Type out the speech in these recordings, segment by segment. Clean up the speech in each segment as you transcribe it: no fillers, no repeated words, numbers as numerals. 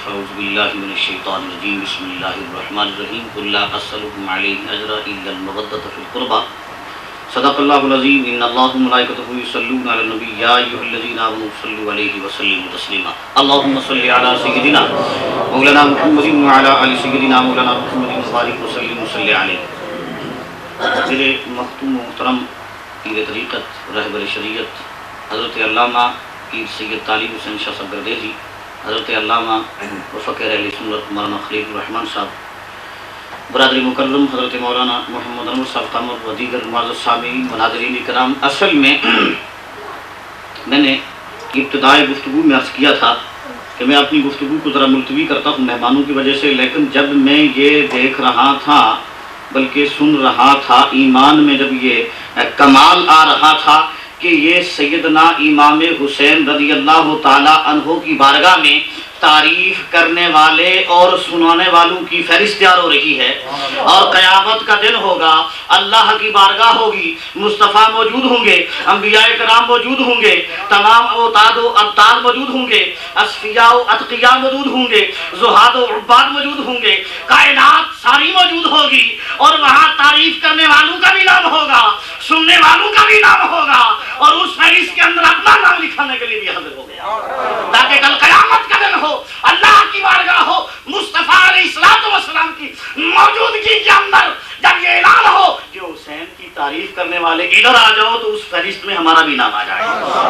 اعوذ باللہ من الشیطان الرجیم بسم اللہ الرحمن الرحیم قل لا اسألکم علیہ اجرا الا المودۃ فی القربى صدق اللہ العظیم ان اللہ وملائکتہ یصلون علی النبی یا ایھا الذین آمنوا صلوا علیہ وسلموا تسلیما اللہم صل علی سیدنا مولانا محمد وعلی آل سیدنا مولانا محمد وبارک وسلم وصلی علیہ. میرے محترم محترم پیر طریقت رہبر شریعت حضرت علامہ پیر سید طالب حسین شاہ صاحب گردیزی، حضرت علامہ و فقیر اہل سنت مولانا خلیل الرحمن صاحب، برادری مکرم حضرت مولانا محمد انور صاحب قامت و دیگر معزز سامعین و ناظرین کرام، اصل میں نے ابتدائی گفتگو میں عرض کیا تھا کہ میں اپنی گفتگو کو ذرا ملتوی کرتا ہوں مہمانوں کی وجہ سے، لیکن جب میں یہ دیکھ رہا تھا بلکہ سن رہا تھا، ایمان میں جب یہ کمال آ رہا تھا کہ یہ سیدنا امام حسین رضی اللہ تعالی عنہ کی بارگاہ میں تعریف کرنے والے اور سنانے والوں کی فہرست تیار ہو رہی ہے، اور قیامت کا دن ہوگا، اللہ کی بارگاہ ہوگی، مصطفیٰ موجود ہوں گے، انبیاء کرام موجود ہوں گے، تمام اوتاد و ابطال موجود ہوں گے، اصفیاء و اتقیاء موجود ہوں گے، زہاد و عباد موجود ہوں گے، کائنات ساری موجود ہوگی، اور وہاں تعریف کرنے والوں کا بھی نام ہوگا، سننے والوں کا بھی نام ہوگا، اور اس فہرست کے اندر اپنا نام لکھانے کے لیے بھی حاضر ہو گیا، تاکہ کل قیامت کا دن ہو، اللہ کی بارگاہ ہو، مصطفیٰ علیہ السلام کی موجودگی کے اندر جب یہ اعلان ہو کہ حسین کی تعریف کرنے والے ادھر آ جاؤ تو اس فہرست میں ہمارا بھی نام آ جائے.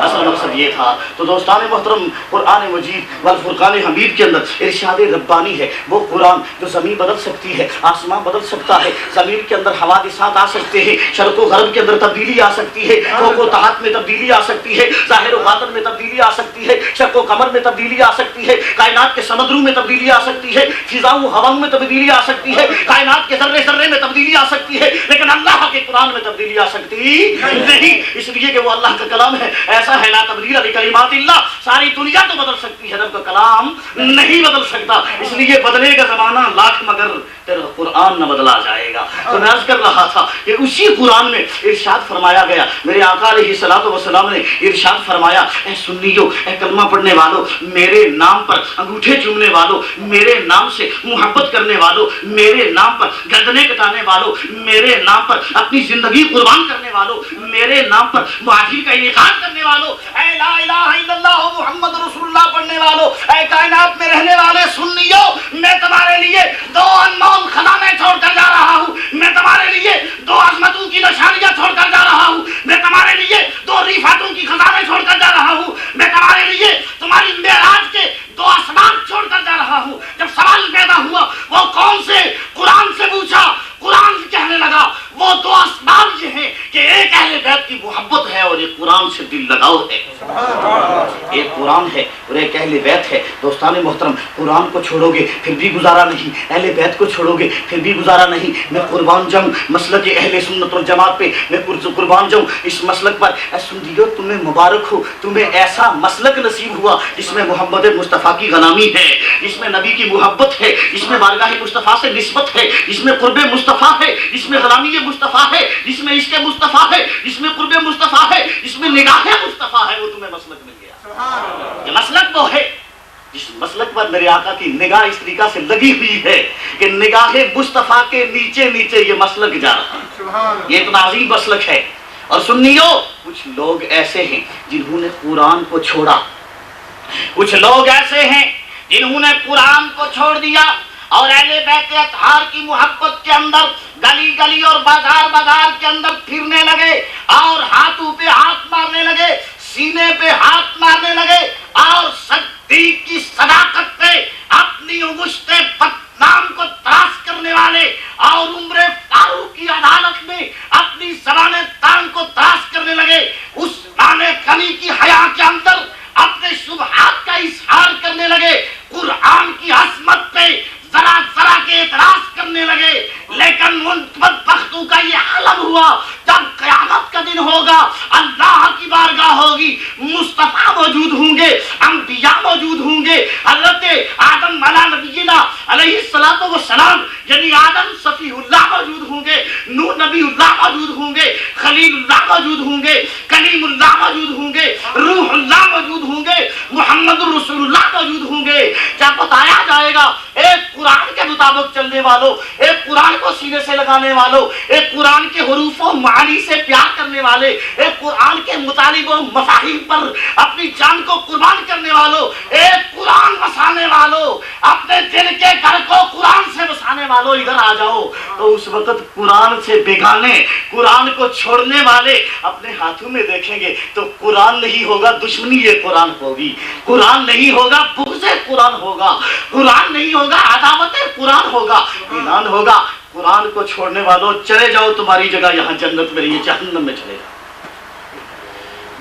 اصل مقصد یہ تھا. تو دوستان محترم، قرآن مجید والفرقان حمید کے اندر ارشاد ربانی ہے، وہ قرآن جو زمین بدل سکتی ہے، آسمان بدل سکتا ہے، زمین کے اندر حوادثات آ سکتے ہیں، شرق و غرب کے اندر تبدیلی آ سکتی ہے، فوق و تحت میں تبدیلی آ سکتی ہے، ظاہر و باطن میں تبدیلی آ سکتی ہے، شق و قمر میں تبدیلی آ سکتی ہے، کائنات کے سمندروں میں تبدیلی آ سکتی ہے، فضاؤں و ہواؤں میں تبدیلی آ سکتی ہے، کائنات کے ذرے ذرے میں تبدیلی آ سکتی ہے، لیکن اللہ کے قرآن میں تبدیلی آ سکتی نہیں، اس لیے کہ وہ اللہ کا کلام ہے. ایسا ہے لا تبدیل لکلمات اللہ، ساری دنیا تو بدل سکتی ہے، رب کا کلام نہیں بدل سکتا، اس لیے بدلے گا زمانہ لاکھ مگر تیرا قرآن نہ بدلا جائے گا. تو میں عرض کر رہا تھا کہ اسی قرآن میں ارشاد فرمایا گیا، میرے آقا علیہ السلام نے ارشاد فرمایا، اے سنیو، اے کلمہ پڑھنے والو، میرے نام پر انگوٹھے چومنے والو، میرے نام سے محبت کرنے والو، میرے نام پر گردنیں کٹانے والو، میرے نام پر اپنی زندگی قربان کرنے والو، میرے نام پر معافی کا انعقاد کرنے والو، اے لا الہ الا اللہ محمد رسول اللہ پڑھنے والو، اے کائنات میں رہنے والے سنیو، میں تمہارے لیے دو انمول خزانے چھوڑ کر جا رہا ہوں، میں تمہارے لیے دو عظمتوں کی نشانیاں چھوڑ کر جا رہا ہوں، میں تمہارے لیے دو رفعتوں کی خزانے چھوڑ کر جا رہا ہوں، میں تمہارے لیے تمہاری معراج کے دو اسباب چھوڑ کر جا رہا ہوں. جب سوال پیدا ہوا وہ کون سے، قرآن سے پوچھا، قرآن کہنے لگا وہ دو اسباب یہ ہیں کہ ایک اہل بیت کی محبت ہے اور ایک قرآن سے دل لگاؤ ہے. ایک قرآن ہے اور ایک اہل بیت ہے. دوستان محترم، قرآن کو چھوڑو گے پھر بھی گزارا نہیں، اہل بیت کو چھوڑو گے پھر بھی گزارا نہیں. میں قربان جاؤں مسلک اہل سنت والجماعت پہ، میں قربان جاؤں اس مسلک پر. اے سنیو، تمہیں مبارک ہو، تمہیں ایسا مسلک نصیب ہوا جس میں محمد مصطفیٰ کی غلامی ہے، جس میں نبی کی محبت ہے، جس میں بارگاہ مصطفیٰ سے نسبت ہے، جس میں قرب مصطفیٰ ہے، جس میں غلامی مصطفیٰ ہے، جس میں عشق مصطفیٰ ہے، جس میں قرب مصطفیٰ ہے، جس میں نگاہ مصطفیٰ ہے. وہ تمہیں مسلک مل گیا. یہ مسلک وہ ہے جس مسلک پر میرے آقا کی نگاہ اس طریقہ سے لگی ہوئی ہے کہ نگاہ مصطفیٰ کے نیچے نیچے یہ مسلک جا رہا ہے. یہ اتنا عظیم مسلک ہے. اور سنیو، کچھ لوگ ایسے ہیں جنہوں نے قرآن کو چھوڑا، کچھ لوگ ایسے ہیں جنہوں نے قرآن کو چھوڑ دیا اور اہل بیت اطہار کی محبت کے اندر گلی گلی اور بازار بازار کے اندر پھرنے لگے اور ہاتھوں پہ ہاتھ مارنے لگے، سینے پہ ہاتھ مارنے لگے، اور صدیق کی صداقت پہ اپنی انگشت بدنام کو تراش کرنے والے اور عمر فاروق کی عدالت میں اپنی زبان تان کو تراش کرنے لگے. عثمان غنی کی حیا کے اندر اپنے شبہات کا اظہار کرنے لگے، قرآن کی عظمت پہ ذرا ذرا کے اعتراض کرنے لگے. لیکن ان بدبختوں کا یہ عالم ہوا جب قیامت کا دن ہوگا، اللہ کی بارگاہ ہوگی، مصطفیٰ موجود ہوں گے، انبیاء موجود ہوں گے، حضرت آدم علیہ نبینا علیہ السلام یعنی آدم صفی اللہ موجود ہوں گے، نوح نبی اللہ موجود ہوں گے، خلیل اللہ موجود ہوں گے، کلیم اللہ موجود ہوں گے، روح اللہ موجود ہوں گے، محمد الرسول اللہ موجود ہوں گے. جب بتایا مطابق چلنے والوں، ایک قرآن کو سینے سے لگانے والوں، ایک قرآن کے حروف و معانی سے پیار کرنے والے، ایک قرآن کے مطالب و مفاہیم پر اپنی جان کو قربان کرنے والوں، ایک قرآن بسانے والوں، اپنے دل کے گھر کو قرآن سے بسانے والوں ادھر آ جاؤ۔ تو اس وقت قرآن سے بیگانے، قرآن کو چھوڑنے والے اپنے ہاتھوں میں دیکھیں گے تو قرآن نہیں ہوگا دشمنی یہ قرآن ہوگی، قرآن نہیں ہوگا بغض قرآن ہوگا، قرآن نہیں ہوگا عداوت قرآن ہوگا، اعلان ہوگا قرآن کو چھوڑنے والوں چلے جاؤ، تمہاری جگہ یہاں جنت میں نہیں جہنم میں چلے جاؤ،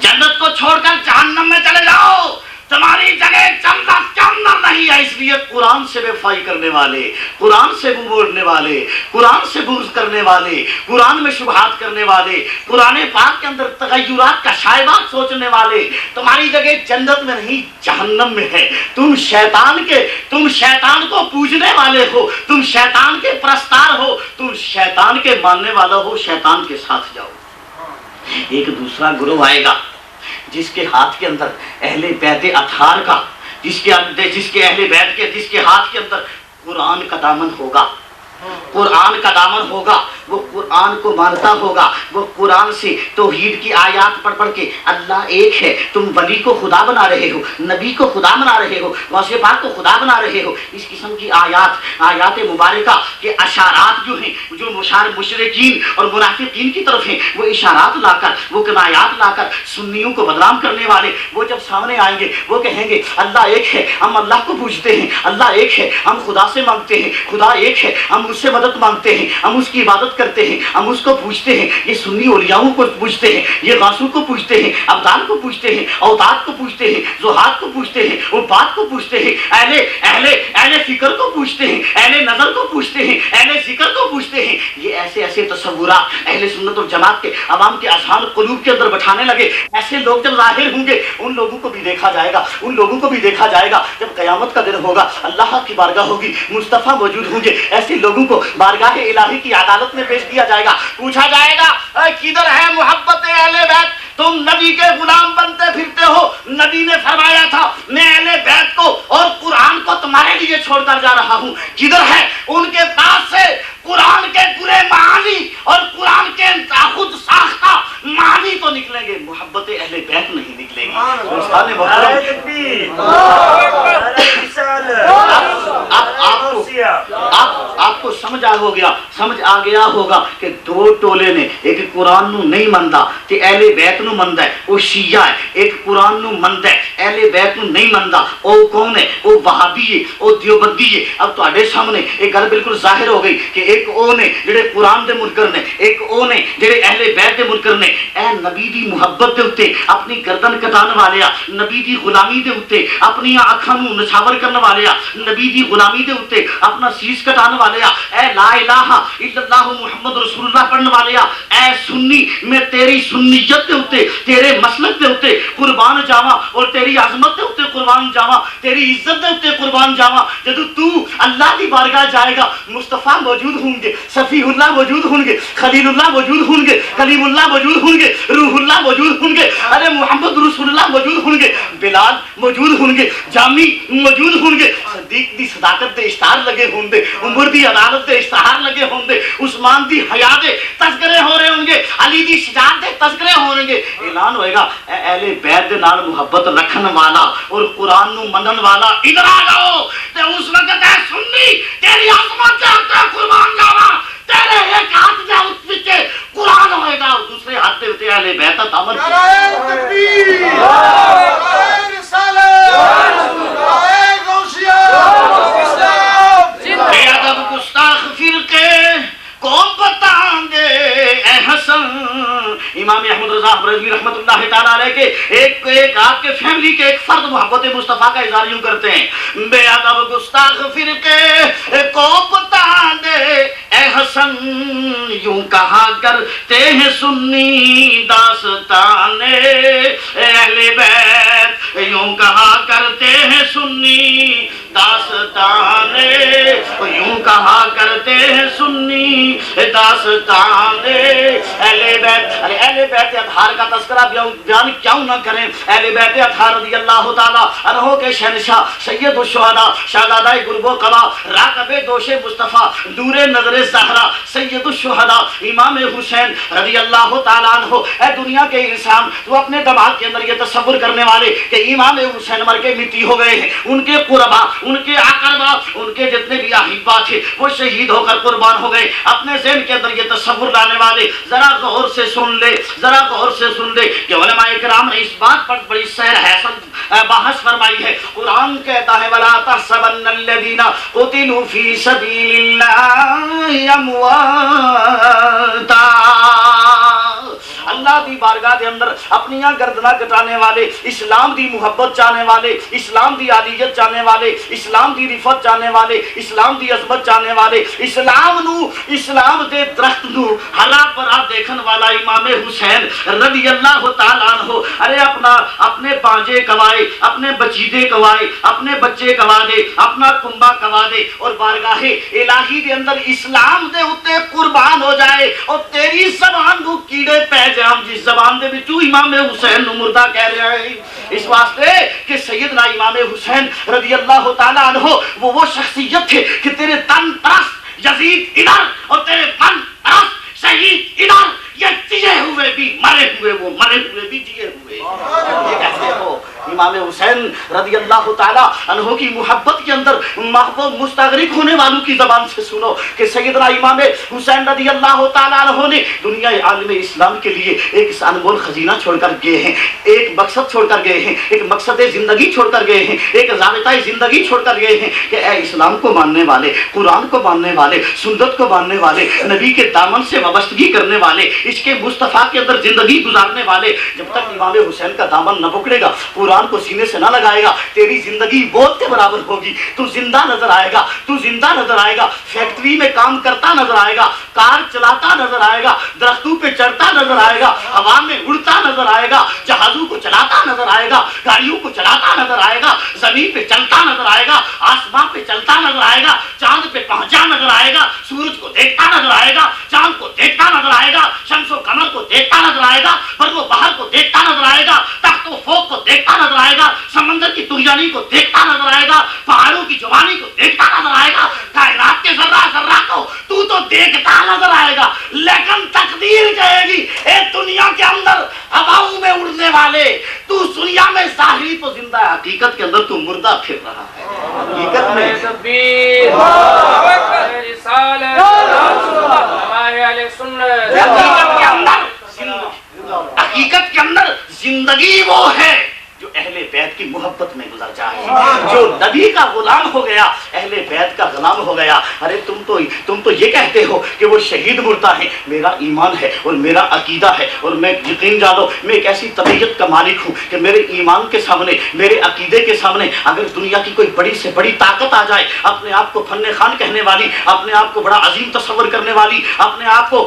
جنت کو چھوڑ کر جہنم میں چلے جاؤ، تمہاری جگہ جنت کے اندر نہیں ہے۔ اس لیے قرآن سے بے وفائی کرنے والے، قرآن سے منہ موڑنے والے، قرآن سے بغض کرنے والے، قرآن میں شبہات کرنے والے، قرآن پاک کے اندر تغیرات کا شائبات سوچنے والے، تمہاری جگہ جنت میں نہیں جہنم میں ہے۔ تم شیطان کو پوجنے والے ہو، تم شیطان کے پرستار ہو، تم شیطان کے ماننے والا ہو، شیطان کے ساتھ جاؤ۔ ایک دوسرا گروہ آئے گا جس کے ہاتھ کے اندر اہل بیت اطہار کا، جس کے ہاتھ کے اندر قرآن کا دامن ہوگا، قرآن کا دامن ہوگا، وہ قرآن کو مانتا ہوگا، وہ قرآن سے توحید کی آیات پڑھ پڑھ کے اللہ ایک ہے، تم ولی کو خدا بنا رہے ہو، نبی کو خدا بنا رہے ہو، غوث پاک کو خدا بنا رہے ہو، اس قسم کی آیات مبارکہ کے اشارات جو ہیں، جو مشرکین اور منافقین کی طرف ہیں، وہ اشارات لا کر، وہ کنایات لا کر سنیوں کو بدنام کرنے والے وہ جب سامنے آئیں گے وہ کہیں گے اللہ ایک ہے، ہم اللہ کو پوجتے ہیں، اللہ ایک ہے، ہم خدا سے مانگتے ہیں، خدا ایک ہے، ہم اس سے مدد مانگتے ہیں، ہم اس کی عبادت کرتے ہیں، ہم اس کو پوجتے ہیں۔ یہ سنی اولیاؤں کو پوجتے ہیں، یہ غوثوں کو پوجتے ہیں، ابدال کو پوجتے ہیں، اوتاد کو پوجتے ہیں، زہاد کو پوجتے ہیں، عباد کو پوجتے ہیں، اہل فکر کو پوجتے ہیں، اہل نظر کو پوجتے ہیں، اہل ذکر کو پوجتے ہیں۔ یہ ایسے تصورات اہل سنت والجماعت کے عوام کے اذہان قلوب کے اندر بٹھانے لگے۔ ایسے لوگ جب ظاہر ہوں گے ان لوگوں کو بھی دیکھا جائے گا، ان لوگوں کو بھی دیکھا جائے گا۔ جب قیامت کا دن ہوگا، اللہ کی بارگاہ ہوگی، مصطفیٰ موجود ہوں گے، ایسے لوگوں کو بارگاہ الہی کی عدالت میں پیش کیا جائے گا، پوچھا جائے گا کدھر ہے محبت اہل بیت؟ تم نبی کے غلام بنتے پھرتے ہو، نبی نے فرمایا تھا میں اہل بیت کو اور قرآن کو تمہارے لیے چھوڑ کر جا رہا ہوں، کدھر ہے؟ ان کے پاس سے قرآن کے برے معانی اور قرآن کے خود ساختہ معانی تو نکلیں گے، محبت اہل بیت نہیں نکلے گی۔ آپ کو سمجھ آ گیا ہوگا کہ دو ٹولے نے، ایک قرآن نو نہیں مندا تے اہل بیت نو مندا ہے، وہ شیعہ ہے، ایک قرآن نو مندا ہے اہل بیت نو نہیں مندا، او کون ہے؟ او وہابی ہے، او دیوبندی ہے۔ اب تواڈے سامنے ایک گل بالکل ظاہر ہو گئی کہ ایک او نے جڑے قرآن دے منکر نے، ایک او نے جڑے اہل بیت دے منکر نے۔ اے نبی دی محبت دے اوتے اپنی گردن کٹان والےا، نبی دی غلامی دے اوتے اپنی اکھاں نو نچھاور کرن والےا، نبی دی غلامی دے اوتے اپنا سیس کٹان والےا، اے لا الہ الا اللہ محمد رسول اللہ پڑھن والےا، اے سنی میں تیری سنیت دے اوتے، تیرے مسلک دے اوتے قربان جاواں اور تیری عظمت دے اوتے قربان جاواں، تیری عزت دے اوتے قربان جاواں۔ جدو تو اللہ دی بارگاہ جائے گا، مصطفیٰ موجود ہوں گے، صفی اللہ موجود ہوں گے، خلیل اللہ موجود ہوں گے، کلیم اللہ موجود ہوں گے، روح اللہ موجود ہوں گے، ارے محمد رسول اللہ موجود ہوں گے، بلال موجود ہوں گے، جامی موجود ہوں گے، صدیق دی صداقت دے اشتہار لگے ہوں گے، عمر دی عدالت دے اشتہار لگے ہوں گے، عثمان دی حیا دے تذکرے ہو رہے ہوں گے، علی دی شجاعت دے تذکرے ہو رہے گے۔ اعلان ہوئے گا اے اہل بیت دے نال محبت رکھن والا اور قرآن نو منن والا ادھر آ جاؤ، تے اس وقت اے سنی تیری عظمت دے اوتے قربان جاواں، تیرے ایک ہاتھ دے اس وچ قرآن ہوئے گا اور دوسرے ہاتھ دے اوتے اہل بیت دا دامن۔ نعرہ تکبیر، نعرہ رسالت، نعرہ غوثیہ، اسلام۔ بے ادب گستاخ فرقے کو بتائیں گے اے حسن، امام احمد رضا بریلوی رحمۃ اللہ تعالیٰ علیہ کے ایک آپ کے فیملی کے ایک فرد محبت مصطفیٰ کا اظہار یوں کرتے ہیں، بے ادب گستاخ فرقے کو بتا دے اے حسن، یوں کہا کرتے ہیں سنی داستان اہل بیت، یوں کہا کرتے ہیں سنی داستان، یوں کہا کرتے ہیں سنی داستان اہل بیت، ارے اہل بیت اطہار کا تذکرہ بیان کیوں نہ کریں؟ اہل بیت اطہار رضی اللہ تعالیٰ عنہ کے شہنشاہ سید الشہداء شہزادہ گلب و قبا راکب دوش مصطفیٰ نور نظر زہرا سید الشہداء امام حسین رضی اللہ تعالیٰ عنہ، اے دنیا کے انسان تو اپنے دماغ کے اندر یہ تصور کرنے والے کہ امام حسین مر کے مٹی ہو گئے ہیں، ان کے قربا، ان کے اقربا، ان کے جتنے بھی احبا تھے وہ شہید ہو کر قربان ہو گئے، اپنے ذہن کے اندر یہ تصور لانے والے ذرا غور سے سن لے، ذرا غور سے سن لے کہ علماء کرام نے اس بات پر بڑی سیر حسن بحث فرمائی ہے۔ قرآن کہتا ہے وَلَا تَحْسَبَنَّ الَّذِينَ قُتِلُوا فِي سَبِيلِ اللَّهِ أَمْوَاتًا، اللہ دی بارگاہ دے اندر اپنیاں گردناں کٹانے والے، اسلام دی محبت چاہنے والے، اسلام دی عالیت چاہنے والے، اسلام دی رفت چاہنے والے، اسلام دی عظمت چاہنے والے، اسلام دے درخت نو ہرا بھرا دیکھن والا امام حسین رضی اللہ تعالیٰ عنہ، ارے اپنے پانجے کوائے، اپنے بچیدے کوائے، اپنے بچے کوا دے، اپنا کنبا کوا دے اور بارگاہ الہی دے اندر اسلام دے اتے قربان ہو جائے، اور تیری زبان کو کیڑے پہ جام جس زبان دے بچو امام حسین نو مردہ کہہ رہے ہیں، اس واسطے کہ سیدنا امام حسین رضی اللہ تعالیٰ عنہ وہ شخصیت تھے کہ تیرے تن پرست یزید ادھر اور تیرے تن پرست شہید ادھر، یہ جیے ہوئے بھی مرے ہوئے، وہ مرے ہوئے بھی جیے ہوئے، یہ کہتے ہو امام حسین رضی اللہ تعالیٰ عنہ کی محبت کے اندر محبوب مستغرق ہونے والوں کی زبان سے سنو کہ سیدنا امام حسین رضی اللہ تعالیٰ عنہ نے دنیا عالم اسلام کے لیے ایک انمول خزینہ چھوڑ کر گئے ہیں، ایک مقصد چھوڑ کر گئے ہیں، ایک مقصد زندگی چھوڑ کر گئے ہیں، ایک ضابطہ زندگی چھوڑ کر گئے ہیں کہ اے اسلام کو ماننے والے، قرآن کو ماننے والے، سنت کو ماننے والے، نبی کے دامن سے وابستگی کرنے والے، اس کے مصطفیٰ کے اندر زندگی گزارنے والے، جب تک امام حسین کا دامن نہ پکڑے گا، قرآن کو سینے سے نہ لگائے گا، تیری زندگی بہت کے برابر ہوگی، تو زندہ نظر آئے گا، تو زندہ نظر آئے گا، فیکٹری میں کام کرتا نظر آئے گا، کار چلاتا نظر آئے گا، درختوں پہ چڑھتا نظر آئے گا، ہوا میں اڑتا نظر آئے گا، جہازوں کو چلاتا نظر آئے گا، گاڑیوں کو چلاتا نظر آئے گا، زمین پہ چلتا نظر آئے گا، آسمان پہ چلتا نظر آئے گا، چاند پہ پہنچا نظر آئے گا، سورج کو دیکھتا نظر آئے گا، چاند کو دیکھتا نظر آئے گا، شمس و قمر کو دیکھتا نظر آئے گا، بر و بحر کو دیکھتا نظر آئے گا، تخت و فوق کو دیکھتا نظر آئے گا، سمندر کی تریانی کو دیکھتا نظر آئے گا، پہاڑوں کی جوانی کو دیکھتا نظر آئے گا، کائنات کے ذرہ ذرہ کو تو دیکھتا نظر آئے گا، لیکن تقدیر کہے گی اے دنیا کے اندر ہواؤں میں اڑنے والے، تو دنیا میں ظاہری تو زندہ ہے، حقیقت کے اندر تو مردہ پھر رہا ہے، حقیقت میں حقیقت کے اندر زندگی وہ ہے جو اہل بیت کی محبت میں گزر جائے، جو نبی کا غلام ہو گیا، اہل بیت کا غلام ہو گیا۔ ارے تم تو یہ کہتے ہو کہ وہ شہید مردہ ہیں، میرا ایمان ہے اور میرا عقیدہ ہے اور میں یقین جانو میں ایک ایسی طبیعت کا مالک ہوں کہ میرے ایمان کے سامنے، میرے عقیدے کے سامنے اگر دنیا کی کوئی بڑی سے بڑی طاقت آ جائے، اپنے آپ کو فن خان کہنے والی، اپنے آپ کو بڑا عظیم تصور کرنے والی، اپنے آپ کو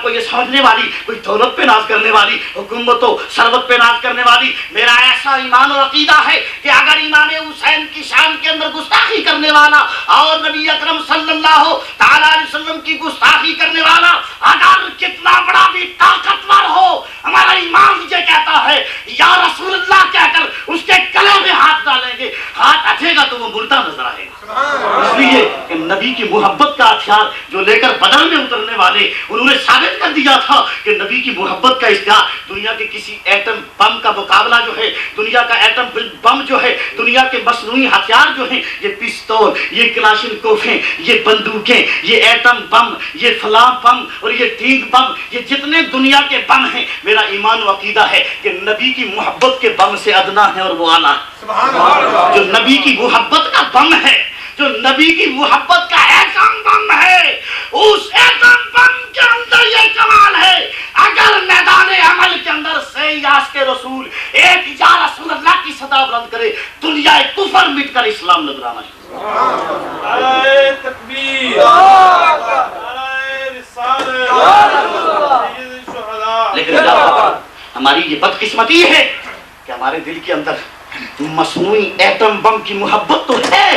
یہ سمجھنے والی، کوئی دولت پہ ناز کرنے والی، حکومت و ثروت پہ ناز کرنے والی، میرا ایسا ایمان اور عقیدہ ہے کہ اگر امام حسین کی شان کے اندر گستاخی کرنے والا اور نبی اکرم صلی اللہ تعالیٰ علیہ وسلم کی گستاخی کرنے والا اگر کتنا بڑا بھی طاقتور ہو، ہمارا ایمان یہ کہتا ہے یا رسول اللہ کہہ کر اس کے گلے میں ہاتھ ڈالیں گے، ہاتھ اٹھے گا تو وہ مردہ نظر آئے گا۔ اس لیے کہ نبی کی محبت کا ہتھیار جو لے کر بدر میں اترنے والے انہوں نے ثابت کر دیا تھا کہ نبی کی محبت کا اشتہار دنیا کے کسی ایٹم بم کا مقابلہ جو ہے، دنیا کا ایٹم بم جو ہے، دنیا کے مصنوعی ہتھیار جو ہیں، یہ پستول، یہ کلاشنکوفیں، یہ بندوقیں، یہ ایٹم بم، یہ فلاں بم اور یہ ٹینک بم، یہ جتنے دنیا کے بم ہیں، میرا ایمان و عقیدہ ہے کہ نبی کی محبت کے بم سے ادنا ہے اور وہ اعلیٰ ہے۔ جو نبی کی محبت کا بم ہے، جو نبی کی محبت کا ایٹم بم ہے، اس ایٹم بم کے اندر یہ کمال ہے، اگر میدان عمل کے اندر سے یاس کے رسول ایک یا رسول اللہ کی صدا بلند کرے، دنیا کفر مٹ کر اسلام نظرانہ ہے۔ نعرہ تکبیر، لیکن ہماری یہ بدقسمتی ہے کہ ہمارے دل کے اندر مصنوعی ایٹم بم کی محبت تو ہے،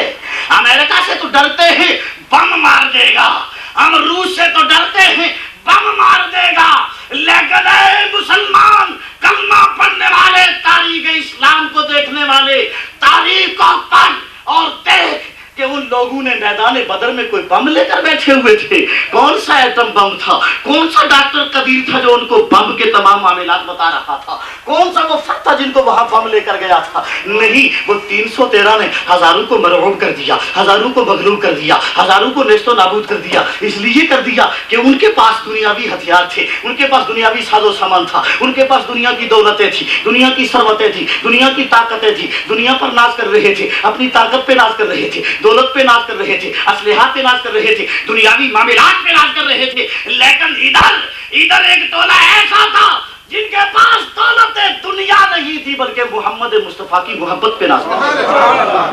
امریکہ سے تو ڈرتے ہیں بم مار دے گا، ہم روس سے تو ڈرتے ہیں بم مار دے گا، لیکن اے مسلمان، کلمہ پڑھنے والے، تاریخ اسلام کو دیکھنے والے، تاریخ کو پڑھ اور دیکھ کہ ان لوگوں نے میدان بدر میں کوئی بم لے کر بیٹھے ہوئے تھے۔ کون سا ایٹم بم تھا؟ کون سا ڈاکٹر قدیر تھا جو ان کو بم کے تمام معاملات بتا رہا تھا؟ کون سا وہ فرد تھا جن کو وہاں بم لے کر گیا تھا؟ نہیں، وہ 313 نے ہزاروں کو مرعوب کر دیا، ہزاروں کو مغلوب کر دیا، ہزاروں کو نیست و نابود کر دیا۔ اس لیے کر دیا کہ ان کے پاس دنیاوی ہتھیار تھے، ان کے پاس دنیاوی ساز و سامان تھا، ان کے پاس دنیا کی دولتیں تھی، دنیا کی ثروتیں تھی، دنیا کی طاقتیں تھی، دنیا پر ناز کر رہے تھے، اپنی طاقت پہ ناز کر رہے تھے، دولت پہ ناز کر رہے تھے، اسلحات پہ ناز کر رہے تھے، دنیاوی معاملات پہ ناز کر رہے تھے۔ لیکن ادھر ایک ٹولہ ایسا تھا جن کے پاس دولت دنیا نہیں تھی بلکہ محمد مصطفیٰ کی محبت پہ ناز کر رہے تھے۔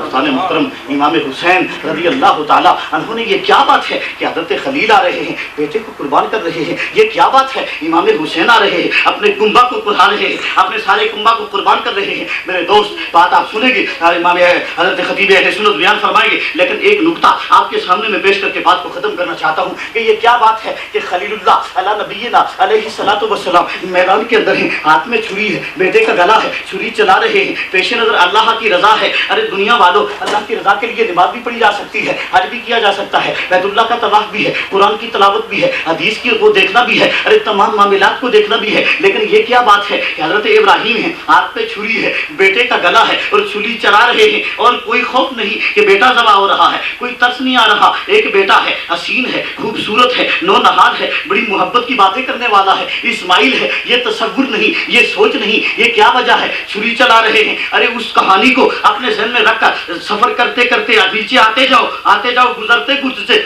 دوستان محترم، امام حسین رضی اللہ تعالیٰ عنہ نے یہ کیا بات ہے کہ حضرت خلیل آ رہے ہیں، بیٹے کو قربان کر رہے ہیں، یہ کیا بات ہے؟ امام حسین آ رہے ہیں، اپنے کنبہ کو قربان رہے ہیں، اپنے سارے کنبہ کو قربان کر رہے ہیں۔ میرے دوست، بات آپ سنیں گے، امام حضرت خطیب اہل سنت بیان فرمائیں گے، لیکن ایک نکتہ آپ کے سامنے میں پیش کر کے بات کو ختم کرنا چاہتا ہوں کہ یہ کیا بات ہے کہ خلیل اللہ علی نبینا علیہ الصلوۃ والسلام میدان کے اندر ہیں، ہاتھ میں چھری ہے، بیٹے کا گلا ہے، چھری چلا رہے ہیں، پیش نظر اللہ کی رضا ہے۔ ارے دنیا والوں، اللہ کی رضا کے لیے نماز بھی پڑھی جا سکتی ہے، حج بھی کیا جا سکتا ہے، بیت اللہ کا طواف بھی ہے، قرآن کی تلاوت بھی ہے، حدیث کی وہ دیکھنا بھی ہے، ارے تمام معاملات کو دیکھنا بھی ہے۔ لیکن یہ کیا بات ہے کہ حضرت ابراہیم ہے، ہاتھ پہ چھری ہے، بیٹے کا گلا ہے اور چھری چلا رہے ہیں، اور کوئی خوف نہیں کہ بیٹا ذبح ہو رہا ہے، کوئی ترس نہیں آ رہا۔ ایک بیٹا ہے، حسین ہے، خوبصورت ہے، نو نہاد ہے، بڑی محبت کی باتیں کرنے والا ہے، اسماعیل ہے۔ یہ تصور نہیں، یہ سوچ نہیں، یہ کیا وجہ ہے؟ چھری چلا رہے ہیں۔ ارے اس کہانی کو اپنے ذہن میں رکھ کر سفر کرتے کرتے نیچے آتے جاؤ، گزرتے گزرتے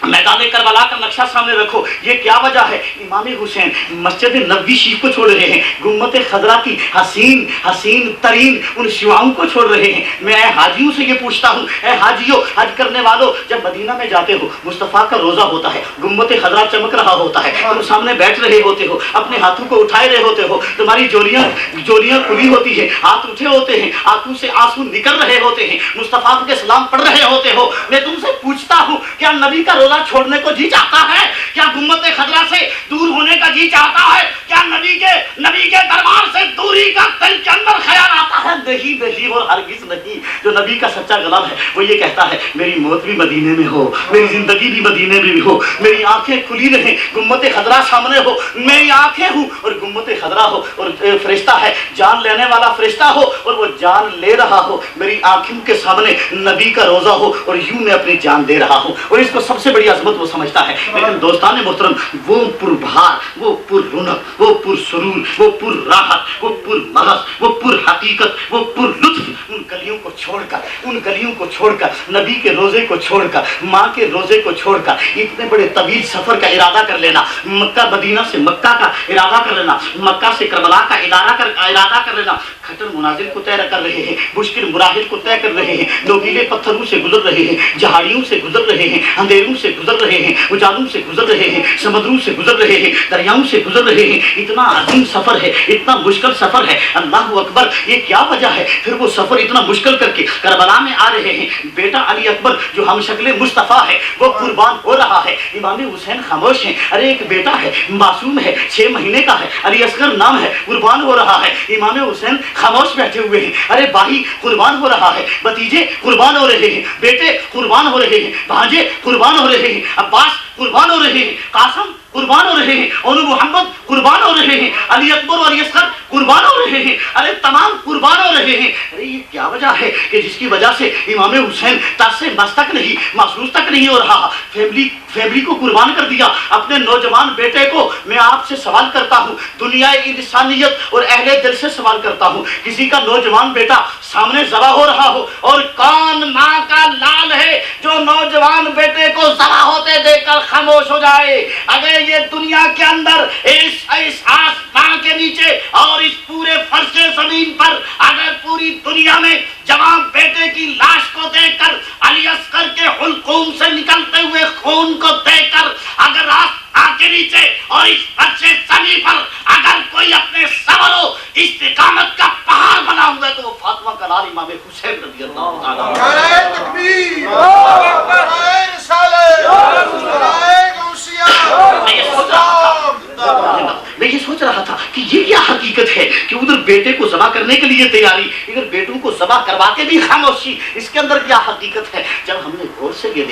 میدان کربلا کا نقشہ سامنے رکھو۔ یہ کیا وجہ ہے؟ امام حسین مسجد نبوی شریف کو چھوڑ رہے ہیں، گنبد خضرا کی حسین ترین ان شعاؤں کو چھوڑ رہے ہیں۔ میں اے حاجیوں سے یہ پوچھتا ہوں، اے حاجیوں، حج کرنے والوں، جب مدینہ میں جاتے ہو، مصطفیٰ کا روزہ ہوتا ہے، گنبد خضرا چمک رہا ہوتا ہے، تم سامنے بیٹھ رہے ہوتے ہو، اپنے ہاتھوں کو اٹھائے رہے ہوتے ہو، تمہاری جولیاں کھلی ہوتی ہیں، ہاتھ اٹھے ہوتے ہیں، آنکھوں سے آنسو نکل رہے ہوتے ہیں، مصطفیٰ کے سلام پڑھ رہے ہوتے ہو۔ میں تم سے پوچھتا ہوں، کیا نبی کا چھوڑنے کو جی چاہتا ہے؟ کیا گنبد خضرا سے دور ہونے کا جی چاہتا ہے؟ کیا نبی کے دربار سے دوری کا دل کے اندر خیال آتا ہے؟ نہیں اور ہرگز نہیں۔ جو نبی کا سچا غلام ہے وہ یہ کہتا ہے، میری موت بھی مدینے میں ہو، میری زندگی بھی مدینے میں بھی ہو، میری آنکھیں کھلی رہیں، گنبد خضرا سامنے ہو، میری آنکھیں ہوں اور گنبد خضرا ہو، اور فرشتہ ہے، جان لینے والا فرشتہ ہو اور وہ جان لے رہا ہو، میری آنکھوں کے سامنے نبی کا روزہ ہو اور یوں میں اپنی جان دے رہا ہوں۔ اور اس کو سب سے بڑی عظمت وہ سمجھتا ہے۔ لیکن دوستان محترم، وہ پر بہار، وہ پر رونق، وہ پر سرور، وہ پر راحت، وہ پر مرض، وہ پر حقیقت، وہ پر لطف، ان گلیوں کو چھوڑ کر، نبی کے روزے کو چھوڑ کر، ماں کے روزے کو چھوڑ کر، اتنے بڑے طویل سفر کا ارادہ کر لینا، مکہ مدینہ سے مکہ کا ارادہ کر لینا، مکہ سے کربلا کا ارادہ کر لینا، کھٹر منازل کو طے کر رہے ہیں، مشکل مراحل کو طے کر رہے ہیں، نوکیلے پتھروں سے گزر رہے ہیں، جہاڑیوں سے گزر رہے ہیں، اندھیروں سے گزر رہے ہیں، اجالوں سے گزر رہے ہیں، سمندروں سے گزر رہے ہیں، دریاؤں سے گزر رہے ہیں۔ اتنا عظیم سفر ہے، اتنا مشکل سفر ہے، اللہ اکبر۔ یہ کیا وجہ ہے؟ پھر وہ سفر اتنا مشکل کر کے کربلا میں آ رہے ہیں، بیٹا علی اکبر جو ہم شکل مصطفیٰ ہے وہ قربان ہو رہا ہے، امام حسین خاموش ہیں۔ ارے ایک بیٹا ہے، معصوم ہے، 6 مہینے کا ہے، علی اصغر نام ہے، قربان ہو رہا ہے، امام حسین خاموش بیٹھے ہوئے ہیں۔ ارے بھائی قربان ہو رہا ہے، بھتیجے قربان ہو رہے ہیں، بیٹے قربان ہو رہے ہیں، بھانجے قربان ہو رہے ہیں، عباس قربان ہو رہے ہیں، قاسم قربان ہو رہے ہیں، اولو محمد قربان ہو رہے ہیں، علی اکبر اور علی اصغر قربان ہو رہے ہیں، ارے تمام قربان ہو رہے ہیں۔ ارے یہ کیا وجہ ہے کہ جس کی وجہ سے امام حسین ترس مس تک نہیں، محسوس تک نہیں ہو رہا، فیملی کو قربان کر دیا، اپنے نوجوان بیٹے کو۔ میں آپ سے سوال کرتا ہوں، دنیا انسانیت اور اہل دل سے سوال کرتا ہوں، کسی کا نوجوان بیٹا سامنے ذبح ہو رہا ہو، اور کون ماں کا لال ہے جو نوجوان بیٹے کو ذبح ہوتے دیکھ کر خاموش ہو جائے؟ اگر یہ دنیا کے اندر اس آسمان کے نیچے اور اس پورے فرش زمین پر اگر پوری دنیا میں جوان بیٹے کی لاش کو دیکھ کر، علی اصغر کے حلقوم سے نکلتے ہوئے خون کو دیکھ کر، اگر آسمان کے نیچے اور اس فرش زمین پر اگر کوئی اپنے صبر و استقامت کا پہاڑ بنا ہوا ہے تو وہ فاطمہ کا لال امام حسین رضی اللہ تعالیٰ۔ نعرہ تکبیر، نعرہ رسالت، نعرہ غوثیہ، کہ یہ کیا حقیقت ہے کہ ادھر بیٹے کو ذبح کرنے کے لیے تیاری، ادھر بیٹوں کو ذبح کروا کے بھی خاموشی، اس کے اندر کیا حقیقت ہے؟ جب ہم نے غور سے یہ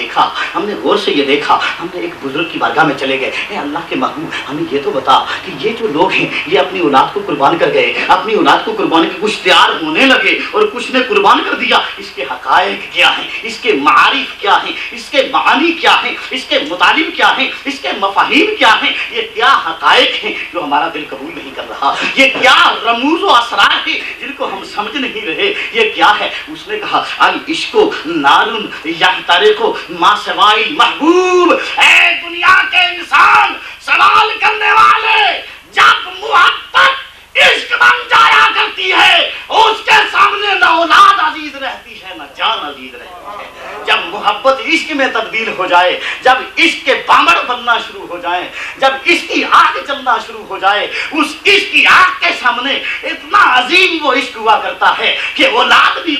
دیکھا، ہم نے ایک بزرگ کی بارگاہ میں چلے گئے، اے اللہ کے محبوب ہمیں یہ تو بتا کہ یہ جو لوگ ہیں یہ اپنی اولاد کو قربان کر گئے، اپنی اولاد کو قربان کے کچھ تیار ہونے لگے اور کچھ نے قربان کر دیا، اس کے حقائق کیا ہیں، اس کے معارف کیا ہیں، اس کے معانی کیا ہیں، اس کے مطالب کیا ہیں، اس کے مفاہیم کیا ہیں؟ یہ کیا حقائق ہیں جو ہمارا دل قبول نہیں کر رہا؟ یہ کیا رموز و اسرار ہیں جن کو ہم سمجھ نہیں رہے؟ یہ کیا ہے؟ اس نے کہا العشق نار یحترق ما سوائے محبوب۔ اے دنیا کے انسان، سوال کرنے والے، جب محبت عشق بن جایا کرتی ہے اس کے سامنے نہ اولاد عزیز رہتی ہے نہ جان عزیز رہتی ہے۔ جب محبت عشق میں تبدیل ہو جائے، جب عشق کے بامڑ بننا شروع ہو جائیں، جب عشق کی آگ جلنا شروع ہو جائے، اس عشق کی آگ کے سامنے اتنا عظیم وہ عشق ہوا کرتا ہے کہ اولاد بھی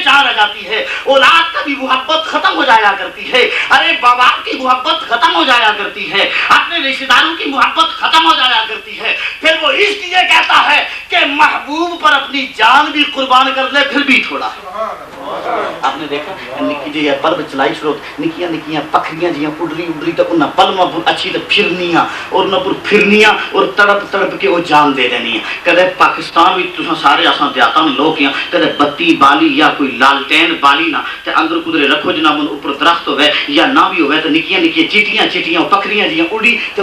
جا رہ جاتی ہے، اولاد کا بھی محبت ختم ہو جایا کرتی ہے، ارے بابا کی محبت ختم ہو جایا کرتی ہے، اپنے رشتہ داروں کی محبت ختم ہو جایا کرتی ہے۔ پھر وہ عشق یہ کہتا ہے کہ محبوب پر اپنی جان بھی قربان کر لے پھر بھی تھوڑا۔ آپ نے دیکھا نکی جی بلب چلائی چھوڑ نکیاں نکیاں پکھریاں جیاں اڈری تو انہاں بلباں اچھی تے پھرنیاں اور نہ پر پھرنیاں اور تڑپ تڑپ کے وہ جان دے دینی ہیں۔ کدے پاکستان وچ تساں سارے اساں دیہاتاں لوگ ہیں کدے بتی بالی یا کوئی لالٹین بالی نہ تے اندر قدرے رکھو جنا من اوپر درخت ہوے یا نہ بھی ہوے تے نکیاں نکیاں چیٹیاں چیٹیاں پکھریاں جیاں اڈی تے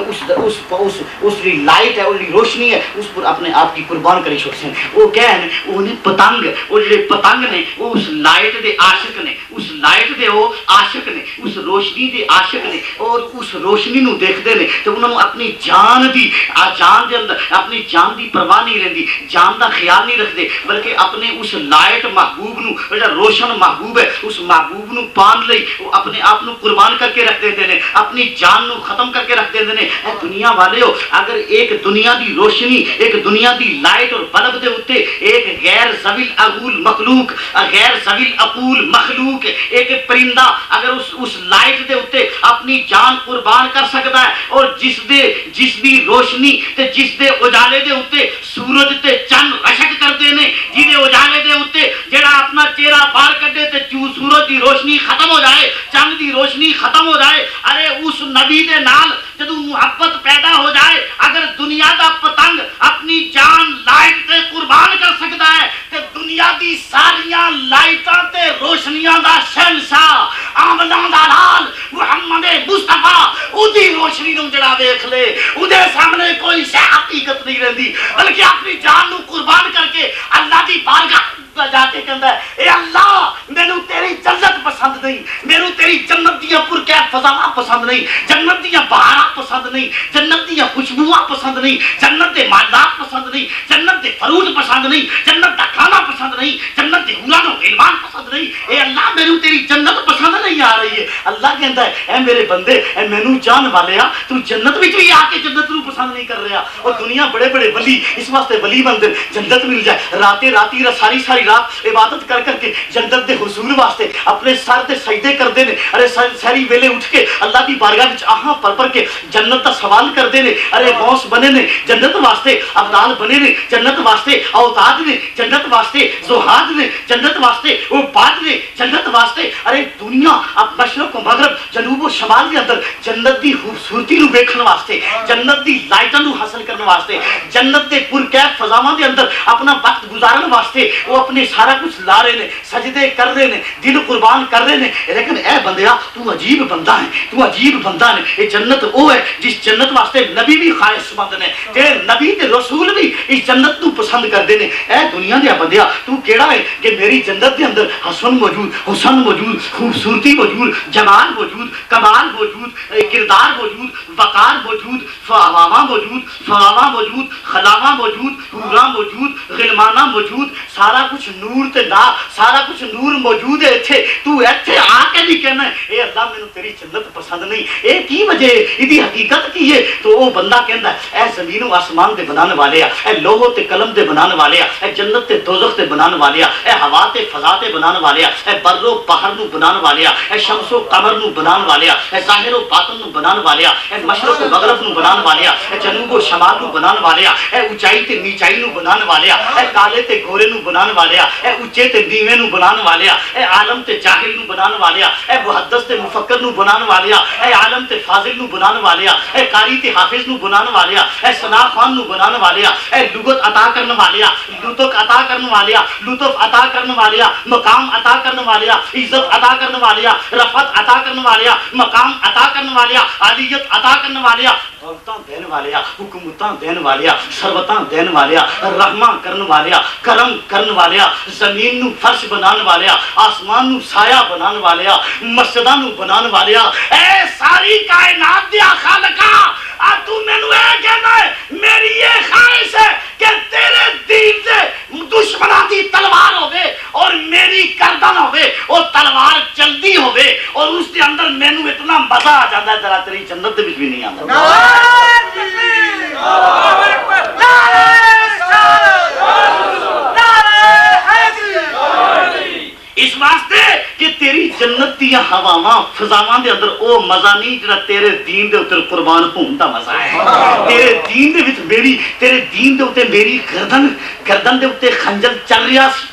اس دی لائٹ ہے، اس دی روشنی ہے، اس پر اپنے آپ کی قربان کری چھوڑتے ہیں۔ وہ کہن انہیں پتنگ، وہ جڑے پتنگ نے وہ اس لائٹ دے عاشق نے، اس لائٹ دے وہ عاشق نے، اس روشنی دے عاشق نے، اور اس روشنی نو دیکھتے نے تو انہوں نے اپنی جان دی جان دے اندر اپنی جان دی پرواہ نہیں رہندی، جان دا خیال نہیں رکھتے، بلکہ اپنے اس لائٹ محبوب نو جو روشن محبوب ہے اس محبوب نو پان لئی وہ اپنے آپ نو قربان کر کے رکھ دیندے نے، اپنی جان نو ختم کر کے رکھ دیندے نے۔ اے دنیا والے ہو، اگر ایک دنیا دی روشنی، ایک دنیا دی لائٹ اور بلب دے اوتے ایک غیر ذوی العقول مخلوق، غیر ذوی العقول مخلوق، ایک پرندہ اگر اس لائٹ دے اوتے اپنی جان قربان کر سکتا ہے، اور جس دی روشنی تے جس دے اجالے دے اوتے سورج تے چند رشک کردے نے، جہدے اجالے دے اوتے جڑا اپنا چہرہ باہر کڈے تے سورج دی روشنی ختم ہو جائے، چند دی روشنی ختم ہو جائے، ارے اس نبی دے نال جدوں محبت پیدا ہو جائے، اگر دنیا دا پتنگ اپنی جان لائٹ تے قربان کر سکتا ہے تے دنیا دی ساریاں لائٹاں تے روشنیاں دا شہنشاہ آمداں دا لال محمد مصطفیٰ اودی روشنی نو جڑا دیکھ لے اودے سامنے کوئی شے حقیقت نہیں رہندی، بلکہ اپنی جان نو قربان کر کے اللہ دی بارگاہ جا کے کہندا ہے اے اللہ مینوں تیری جنت پسند نہیں، مینوں تیری جنت دیاں پرکیف فضاواں پسند نہیں، جنت دیاں بہاراں پسند نہیں، جنت دیاں خوشبوواں پسند نہیں، جنت دے معدات پسند نہیں، جنت دے فروٹ پسند نہیں، جنت دا کھانا پسند نہیں، جنت دے حوران و غلمان پسند نہیں، اے اللہ مینوں تیری جنت پسند نہیں آ رہی ہے۔ اللہ کہندا ہے اے میرے بندے، اے مینوں جان والےا تو جنت وچ بھی آ کے جنت نو پسند نہیں کر رہا۔ اور دنیا بڑے بڑے ولی اس واسطے ولی بندے جنت مل جائے، راتے راتی ساری ساری رات عبادت کر کر کے جنت دے حصول واسطے اپنے سر تے سجدے کردے نے، ارے ساری ویلے اٹھ کے اللہ دی بارگاہ وچ آہاں پر کے جنت دا سوال کردے نے، ارے غوث بنے نے جنت واسطے، ابدال بنے نے جنت واسطے، اوتاد نے جنت واسطے، زہاد نے جنت واسطے، عباد نے جنت واسطے۔ ارے دنیا اب مشرق و مغرب جنوب و شمال دے اندر جنت دی خوبصورتی نو ویکھن واسطے، جنت دی لائٹاں نو حاصل کرنے واسطے، جنت دے پرکیف فضاواں دے اندر اپنا وقت گزارن واسطے وہ اپنے سارا کچھ لا رہے نے، سجدے کر رہے نے، دل قربان کر رہے نے۔ لیکن اے بندیا تو عجیب بندہ ہے، تو عجیب بندہ ہے۔ یہ جنت وہ ہے جس جنت واسطے نبی بھی خواہش مند نے، جڑے نبی تے رسول بھی اس جنت نو پسند کردے نے۔ اے دنیا دے بندیا تو کیڑا ہے کہ میری جنت دے اندر حسن موجود، حسن موجود، خوبصورتی موجود، جمال موجود، کمال موجود، کردار موجود، وقار موجود، فواما موجود، فواما موجود، خلاما موجود، حورا موجود، غلمانہ موجود، سارا کچھ نور تے نا، سارا کچھ نور موجود ہے ایتھے، تو ایتھے آ کے نہیں کہنا ہے اے اللہ مینوں تیری جنت پسند نہیں، اے کی وجہ ہے، ایدی حقیقت کی ہے؟ تو وہ بندہ کہندا ہے اے زمین و آسمان دے بنانے والے اے لوح تے قلم دے بنانے والے اے جنت تے دوزخ دے بنانے والے اے ہوا تے فضا تے بنانے والے اے بر و بحر نو بنانے والے اے شمس و قمر نو بنان والیا، اے ظاہر و باطن نو بنان والیا، اے مشرق و مغرب نو بنان والیا، اے جنوب و شمال نو بنان والیا، اے اونچائی تے نیچائی نو بنان والیا، اے کالے تے گورے نو بنان والیا، اے اونچے تے نیویں نو بنان والیا، اے عالم تے جاہل نو بنان والیا، اے محدث تے مفکر نو بنان والیا، اے عالم تے فاضل نو بنان والیا، اے قاری تے حافظ نو بنان والیا، اے ثنا خوان نو بنان والیا، اے لغت عطا کرنے والیا، لطف عطا کرنے والیا، لطف عطا کرنے والیا، مقام عطا کرنے والیا، عزت عطا کرنے والیا، رفعت عطا کرنے والیا، مقام عطا کرنے والیا، عالیت عطا کرنے والیا، دولتاں دین والیا، حکومتاں دین والیا، ثروتاں دین والیا، رحماں کرنے والیا، کرم کرنے والیا، زمین نو فرش بنان والیا، آسمان نو سایہ بنان والیا، مسجداں نو بنان والیا، اے ساری کائنات دیا خالقہ، تو مینو اے کہنا ہے میری یہ خواہش ہے کہ تیرے دین سے دشمناں دی تلوار ہوے اور میری گردن ہوے اور تلوار چلدی ہوے اور اس دے اندر مینو اتنا مزہ آ جاتا ہے ذرا تیری جنت دے وچ بھی نہیں آتا۔ نعرہ تکبیر، اللہ اکبر، نعرہ رسالت، نعرہ حیدری۔ اس واسطے کہ تیری جنت دیا ہواواں فضاواں دے اندر او مزہ نہیں جڑا تیرے دین دے اوتے قربان ہون دا مزہ ہے۔ تیرے دین دے وچ میری تیرے دین دے اوتے میری گردن دے اوتے خنجر چل رہا سی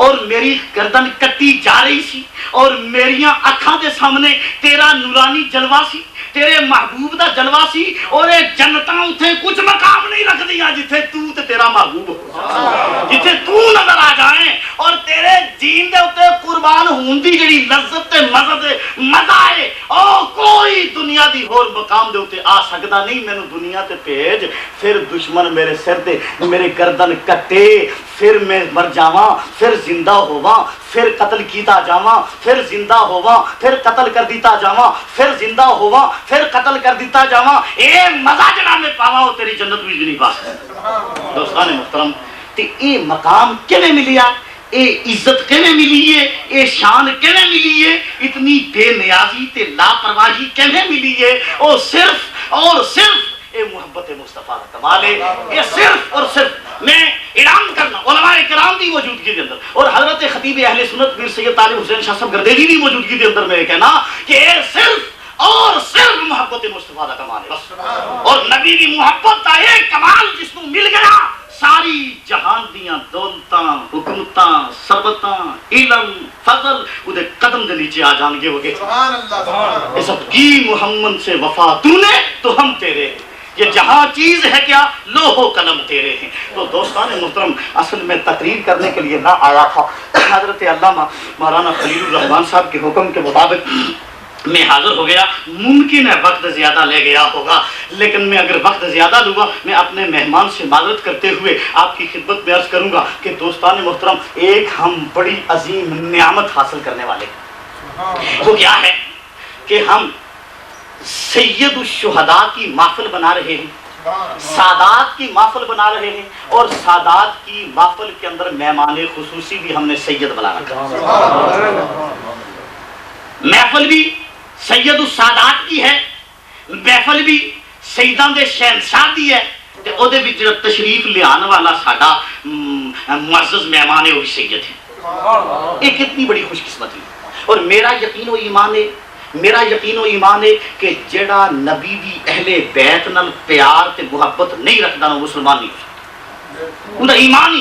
اور میری گردن کٹی جا رہی سی اور میریاں اکھاں دے سامنے تیرا نورانی جلوہ سی، تیرے محبوب دا جلوہ سی اور اے جنتاں اتھے کچھ مقام نہیں رکھ دیا جتھے تو تے تیرا محبوب ہو، جتھے تو نظر آ جائیں اور تیرے دین دے اوتے قربان ہون دی جڑی لذت تے مزہ ہے او کوئی دنیا دی ہور مقام دے اوتے آ سکدا نہیں۔ مینوں دنیا تے بھیج، پھر دشمن میرے سر تے میرے گردن کٹے، پھر میں مر جاواں، پھر زندہ ہوواں، پھر قتل کیتا جاواں، پھر زندہ ہوواں، پھر قتل کر دیتا جاواں، پھر زندہ ہوواں، پھر قتل کر دیتا جاواں، اے مزہ جڑا میں پاواں او تیری جنت وچ نہیں پا سکدا۔ دوستان محترم، تے اے مقام کیویں ملیا، اے عزت کیویں ملی ہے، اے شان کیویں ملی ہے، اتنی بے نیازی تے لاپرواہی کیویں ملی ہے، او صرف اور صرف اے محبت مصطفیٰ کا کمال ہے۔ یہ صرف اور صرف میں اعلان کرنا علماء کرام دی موجودگی کے اندر اور حضرت خطیب اہل سنت پیر سید طالب حسین شاہ صاحب گردیلی دی موجودگی کے اندر میں کہنا کہ یہ صرف اور صرف محبت مصطفیٰ کا کمال ہے بس۔ اور نبی دی محبت کا ایک کمال جس کو مل گیا ساری جہان دیاں دولتاں، حکومتاں، ثروتاں، علم، فضل اودے قدم دے نیچے آ جان گے وگے۔ سبحان اللہ، اے سب کی محمد سے وفا تو نے تو ہم تیرے، یہ جہاں چیز ہے کیا لوح و قلم تیرے ہیں۔ تو دوستان محترم، اصل میں تقریر کرنے کے لیے نہ آیا تھا، حضرت علامہ مولانا خلیل الرحمن صاحب کے حکم کے مطابق میں حاضر ہو گیا۔ ممکن ہے وقت زیادہ لے گیا ہوگا، لیکن میں اگر وقت زیادہ لوں گا میں اپنے مہمان سے معذرت کرتے ہوئے آپ کی خدمت میں عرض کروں گا کہ دوستان محترم، ایک ہم بڑی عظیم نعمت حاصل کرنے والے ہیں۔ وہ کیا ہے کہ ہم سید الشہداء کی محفل بنا رہے ہیں، سادات کی محفل بنا رہے ہیں، اور سادات کی محفل کے اندر مہمان خصوصی بھی ہم نے سید بنا رکھا۔ محفل بھی سید السادات کی ہے، محفل بھی سیداں دے شہنشاہ دی ہے، تے او دے وچ تشریف لیان والا ساڈا معزز مہمان ہے وہ بھی سید ہے۔ یہ کتنی بڑی خوش قسمتی ہے۔ اور میرا یقین و ایمان ہے کہ جڑا نبی دی اہل بیت نال پیار تے محبت نہیں رکھدا نا مسلمان نہیں ہو سکتا۔ اوندا ایمان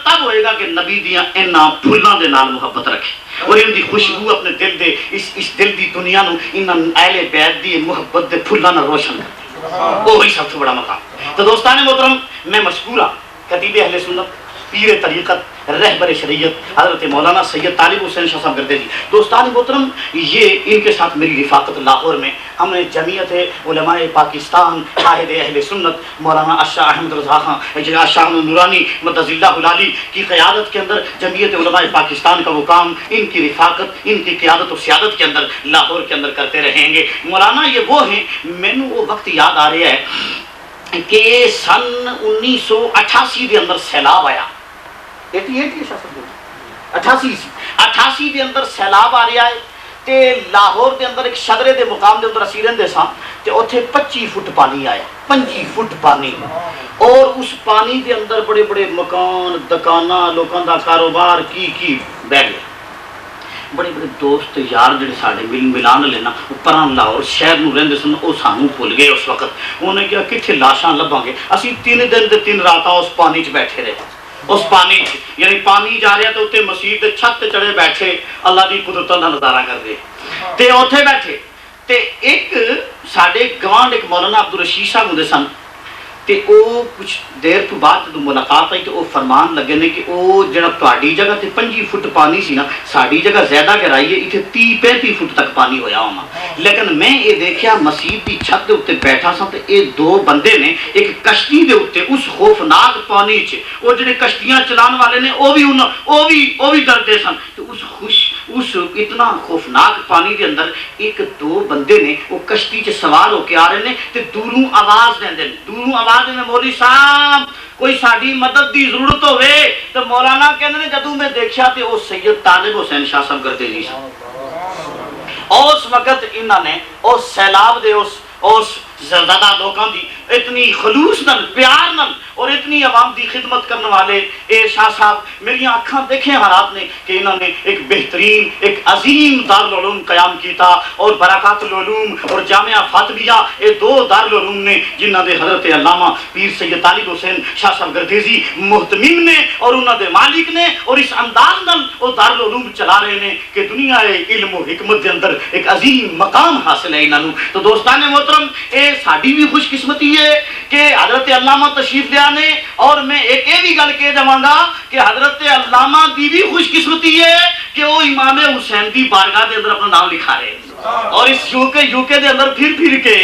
تب ہوئے گا کہ نبی دیاں انہاں پھلاں دے نال محبت رکھے اور ان دی خوشبو اپنے دل دے اس دل دی دنیا نو انہاں اہل بیت دی محبت دے پھلاں نال روشن کرے، وہی سب سے بڑا مقام۔ تو دوستان محترم، میں مشکور ہوں خطیب اہل سنت پیر طریقت رہبر شریعت حضرت مولانا سید طالب حسین شاہ صاحب گردیلی۔ دوستان محترم، یہ ان کے ساتھ میری رفاقت لاہور میں ہم نے جمعیت علماء پاکستان قائد اہل سنت مولانا اشاہ احمد رضا خان شاہ نورانی مدظ اللہ العالی کی قیادت کے اندر جمعیت علماء پاکستان کا وہ کام ان کی رفاقت، ان کی قیادت و سیادت کے اندر لاہور کے اندر کرتے رہیں گے۔ مولانا یہ وہ ہیں، مینوں وہ وقت یاد آ رہا ہے کہ سن 1988 دے اندر سیلاب آیا، 88 دے اندر سیلاب آ رہا ہے تے لاہور دے اندر ایک شدرے دے مقام دے اندر اسی رہندے ساں تے اوتھے 25 فٹ پانی آیا، 25 فٹ پانی، اور اس پانی دے اندر بڑے بڑے مکان، دکاناں، لوکاں دا کاروبار کی بہ گیا۔ بڑے بڑے دوست یار جڑے ساڈے ملان والے نا پراں لاہور شہر نوں رہندے سن وہ سانوں بھول گئے اس وقت. انہوں نے کہا کتنے لاشاں لباں گے. اسی 3 دن تے 3 راتاں اس پانی چ بیٹھے رہے. اس پانی یعنی پانی جا رہا تو اتنے مسجد کے چھت چڑھے بیٹھے اللہ کی قدرتوں کا نظارہ کرتے تے اوتھے بیٹھے. تے ایک ساڈے گوانڈ ایک مولانا عبدالرشید صاحب ہوندے سن تے او کچھ دیر تو بعد جدوں ملاقات آئی تو وہ فرمان لگے نے کہ وہ جڑا تہاڈی جگہ تے 25 فٹ پانی سی نا ساڈی جگہ زیادہ گہرائی ہے اتنے 30-35 فٹ تک پانی ہویا ہونا. لیکن میں یہ دیکھا مسجد کی چھت دے اتنے بیٹھا سا تے یہ 2 بندے نے ایک کشتی دے اتنے اس خوفناک پانی چ وہ جڑے کشتیاں چلان والے نے وہ بھی ڈرتے سن. تو اس اتنا خوفناک پانی دے اندر 1-2 بندے نے وہ کشتی چ سوار ہو کے آ رہے ہیں تے دوروں آواز دیں دوروں آواز دیں مولوی صاحب کوئی ساری مدد دی ضرورت ہوئے. تو مولانا کہنے نے جدوں میں دیکھا تے وہ سید طالب حسین شاہ صاحب کرتے جی سن. اس وقت انہوں نے اس سیلاب دے اس زردادہ لوگوں دی اتنی خلوص نال پیار نال اور اتنی عوام دی خدمت کرنے والے اے شاہ صاحب میری آنکھاں دیکھیں حالات نے کہ انہوں نے ایک بہترین ایک عظیم دارالعلوم قیام کیتا اور برکات العلوم اور جامعہ فاطمیہ یہ 2 دارالعلوم نے جنہوں نے حضرت علامہ پیر سید طالب حسین شاہ صاحب گردیزی محتمم نے اور انہوں نے مالک نے اور اس انداز نال وہ دارالعلوم چلا رہے ہیں کہ دنیا علم و حکمت کے اندر ایک عظیم مقام حاصل ہے انہوں. تو دوستان محترم اے ساڈی بھی خوش قسمتی ہے کہ حضرت علامہ تشریف لیا نے اور میں ایک یہ بھی گل کہہ جاواں گا کہ حضرت علامہ دی بھی خوش قسمتی ہے کہ وہ امام حسین دی بارگاہ دے اندر اپنا نام لکھا رہے ہیں اور اس یوکے دے اندر پھر کے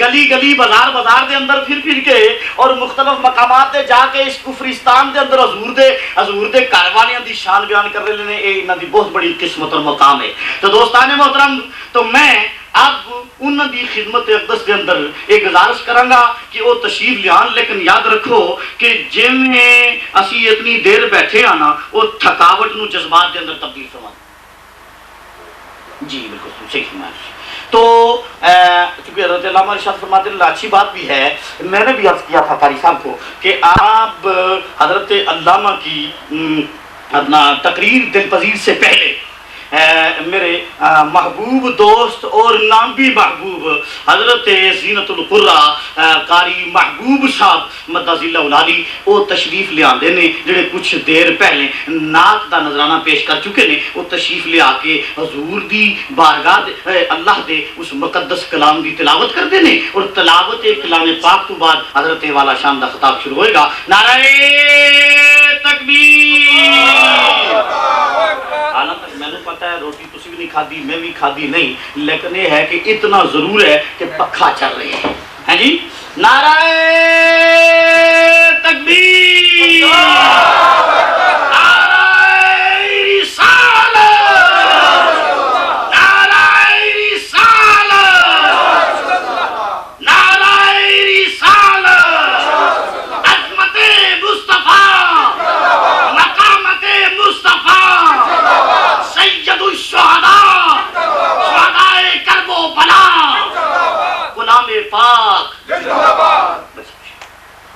گلی بازار دے اندر پھر کے اور مختلف مقامات دے جا کے اس کفرستان دے اندر حضور دے گھر والیاں دی شان بیان کر رہے ہیں. یہ انہاں دی بہت بڑی قسمت اور مقام ہے. تو دوستان محترم تو میں اب انہوں دی خدمت اقدس کے اندر ایک گزارش کروں گا کہ وہ تشریف لیان. لیکن یاد رکھو کہ جویں اسی اتنی دیر بیٹھے آنا وہ تھکاوٹ نو جذبات کے اندر تبدیل فرما. جی بالکل صحیح فرمایا. تو چونکہ حضرت علامہ ارشاد فرماتے ہیں اچھی بات بھی ہے. میں نے بھی عرض کیا تھا قاری صاحب کو کہ آپ حضرت علامہ کی اپنا تقریر دل پذیر سے پہلے میرے محبوب دوست اور نام بھی محبوب حضرت زینت القرہ قاری محبوب صاحب مدد اللہ العالی وہ تشریف لے آندے نے جڑے کچھ دیر پہلے نعت دا نذرانہ پیش کر چکے نے. وہ تشریف لے آ کے حضور دی بارگاہ اللہ دے اس مقدس کلام دی تلاوت کرتے ہیں اور تلاوت کلام پاک تو بعد حضرت والا شان دا خطاب شروع ہوئے گا. نعرہ تکبیر. حالانکہ میں نے پتا ہے روٹی تسی بھی نہیں کھادی میں بھی کھادی نہیں لیکن یہ ہے کہ اتنا ضرور ہے کہ پکھا چل رہی ہے. ہاں جی نعرہ تکبیر.